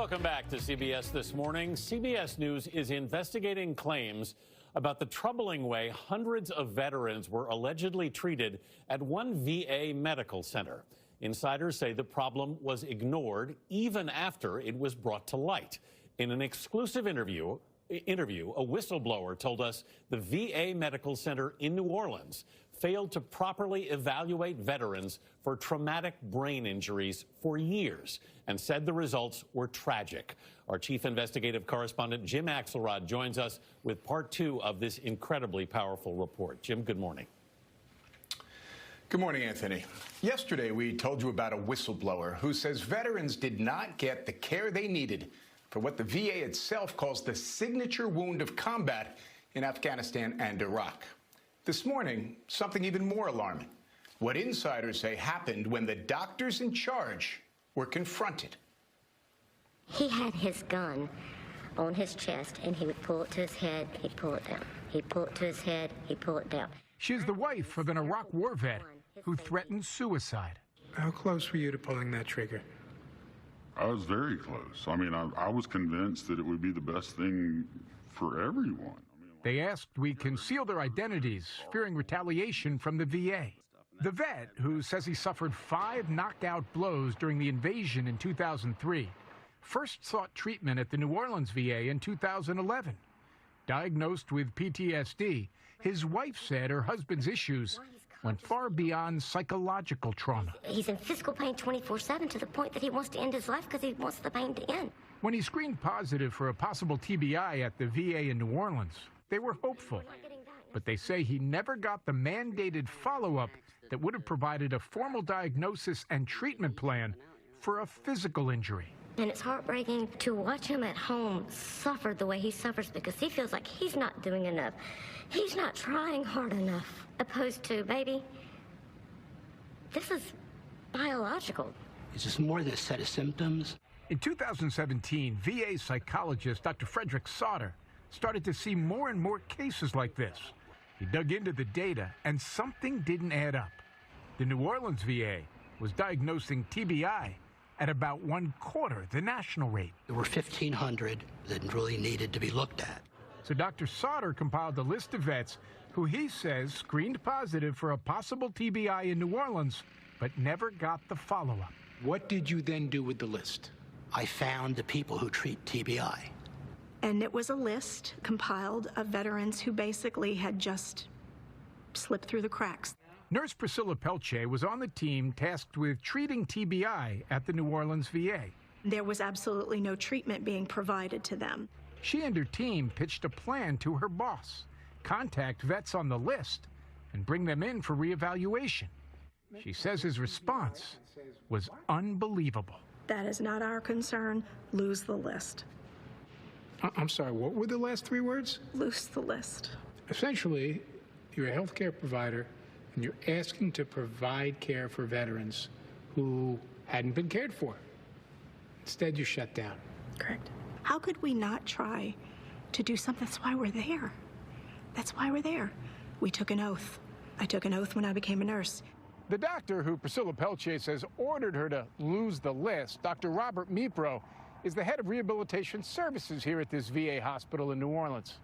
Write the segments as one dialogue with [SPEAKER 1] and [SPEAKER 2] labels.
[SPEAKER 1] Welcome back to CBS This Morning. CBS News is investigating claims about the troubling way hundreds of veterans were allegedly treated at one VA medical center. Insiders say the problem was ignored even after it was brought to light. In an exclusive interview, a whistleblower told us the VA medical center in New Orleans failed to properly evaluate veterans for traumatic brain injuries for years and said the results were tragic. Our chief investigative correspondent, Jim Axelrod, joins us with part 2 of this incredibly powerful report. Jim, good morning.
[SPEAKER 2] Good morning, Anthony. Yesterday, we told you about a whistleblower who says veterans did not get the care they needed for what the VA itself calls the signature wound of combat in Afghanistan and Iraq. This morning, something even more alarming. What insiders say happened when the doctors in charge were confronted.
[SPEAKER 3] He had his gun on his chest, and he would pull it to his head, he'd pull it down. He'd pull it to his head, he'd pull it down.
[SPEAKER 4] She's the wife of an Iraq war vet who threatened suicide.
[SPEAKER 5] How close were you to pulling that trigger?
[SPEAKER 6] I was very close. I mean, I was convinced that it would be the best thing for everyone.
[SPEAKER 4] They asked we conceal their identities, fearing retaliation from the VA. The vet, who says he suffered 5 knockout blows during the invasion in 2003, first sought treatment at the New Orleans VA in 2011. Diagnosed with PTSD, his wife said her husband's issues went far beyond psychological trauma.
[SPEAKER 3] He's in physical pain 24/7 to the point that he wants to end his life because he wants the pain to end.
[SPEAKER 4] When he screened positive for a possible TBI at the VA in New Orleans, they were hopeful, but they say he never got the mandated follow-up that would have provided a formal diagnosis and treatment plan for a physical injury.
[SPEAKER 3] And it's heartbreaking to watch him at home suffer the way he suffers because he feels like he's not doing enough. He's not trying hard enough, opposed to, baby, this is biological.
[SPEAKER 7] It's just more than a set of symptoms.
[SPEAKER 4] In 2017, VA psychologist Dr. Frederick Sauter started to see more and more cases like this. He dug into the data, and something didn't add up. The New Orleans VA was diagnosing TBI at about 1/4 the national rate.
[SPEAKER 7] There were 1,500 that really needed to be looked at.
[SPEAKER 4] So Dr. Sauter compiled a list of vets who he says screened positive for a possible TBI in New Orleans, but never got the follow-up.
[SPEAKER 5] What did you then do with the list?
[SPEAKER 7] I found the people who treat TBI.
[SPEAKER 8] And it was a list compiled of veterans who basically had just slipped through the cracks.
[SPEAKER 4] Nurse Priscilla Pelche was on the team tasked with treating TBI at the New Orleans VA.
[SPEAKER 8] There was absolutely no treatment being provided to them.
[SPEAKER 4] She and her team pitched a plan to her boss: contact vets on the list and bring them in for reevaluation. She says his response was unbelievable.
[SPEAKER 8] That is not our concern. Lose the list.
[SPEAKER 5] I'm sorry, what were the last 3 words?
[SPEAKER 8] Lose the list.
[SPEAKER 5] Essentially, you're a healthcare provider, and you're asking to provide care for veterans who hadn't been cared for. Instead, you shut down.
[SPEAKER 8] Correct. How could we not try to do something? That's why we're there. That's why we're there. We took an oath. I took an oath when I became a nurse.
[SPEAKER 4] The doctor who Priscilla Pelche says ordered her to lose the list, Dr. Robert Mipro, is the head of rehabilitation services here at this VA hospital in New Orleans.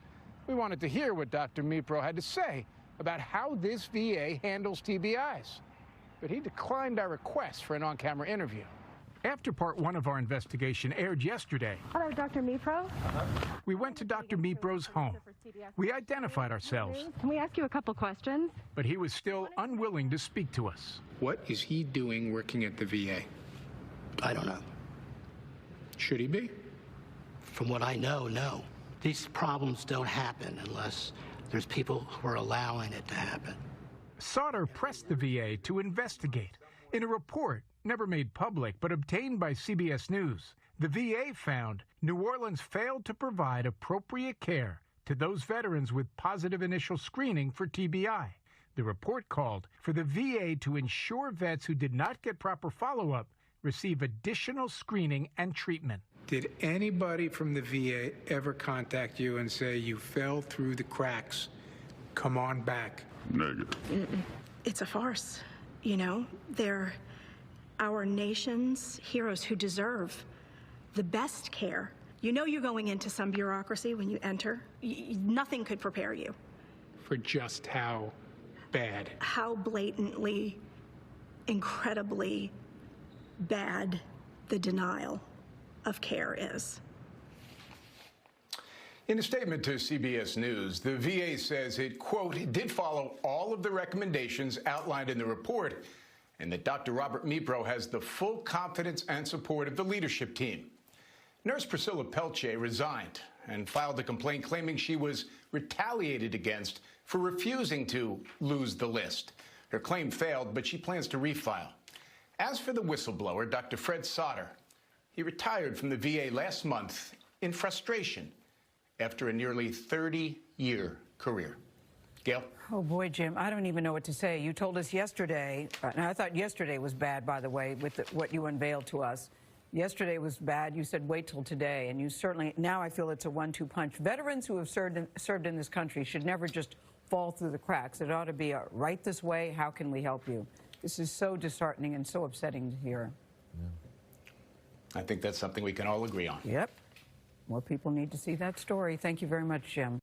[SPEAKER 4] We wanted to hear what Dr. Mipro had to say about how this VA handles TBIs, but he declined our request for an on-camera interview. After part 1 of our investigation aired yesterday,
[SPEAKER 9] hello, Dr. Mipro.
[SPEAKER 4] We went to Dr. Mipro's home. We identified ourselves.
[SPEAKER 9] Can we ask you a couple questions?
[SPEAKER 4] But he was still unwilling to speak to us.
[SPEAKER 5] What is he doing working at the VA?
[SPEAKER 7] I don't know.
[SPEAKER 5] Should he be?
[SPEAKER 7] From what I know, no. These problems don't happen unless there's people who are allowing it to happen.
[SPEAKER 4] Sauter pressed the VA to investigate. In a report, never made public, but obtained by CBS News, the VA found New Orleans failed to provide appropriate care to those veterans with positive initial screening for TBI. The report called for the VA to ensure vets who did not get proper follow-up receive additional screening and treatment.
[SPEAKER 5] Did anybody from the VA ever contact you and say you fell through the cracks? Come on back.
[SPEAKER 6] Negative.
[SPEAKER 8] It's a farce. You know, they're our nation's heroes who deserve the best care. You know you're going into some bureaucracy when you enter. Nothing could prepare you.
[SPEAKER 5] For just how bad.
[SPEAKER 8] How blatantly, incredibly bad the denial of care is.
[SPEAKER 2] In a statement to CBS News, the VA says it, quote, did follow all of the recommendations outlined in the report, and that Dr. Robert Mipro has the full confidence and support of the leadership team. Nurse Priscilla Pelche resigned and filed a complaint claiming she was retaliated against for refusing to lose the list. Her claim failed, but she plans to refile. As for the whistleblower, Dr. Fred Sauter, he retired from the VA last month in frustration after a nearly 30-year career. Gail?
[SPEAKER 10] Oh, boy, Jim, I don't even know what to say. You told us yesterday, and I thought yesterday was bad, by the way, with what you unveiled to us. Yesterday was bad. You said wait till today, and you certainly, now I feel it's a 1-2 punch. Veterans who have served in this country should never just fall through the cracks. It ought to be a right this way, how can we help you? This is so disheartening and so upsetting to hear.
[SPEAKER 2] I think that's something we can all agree on.
[SPEAKER 10] Yep. More people need to see that story. Thank you very much, Jim.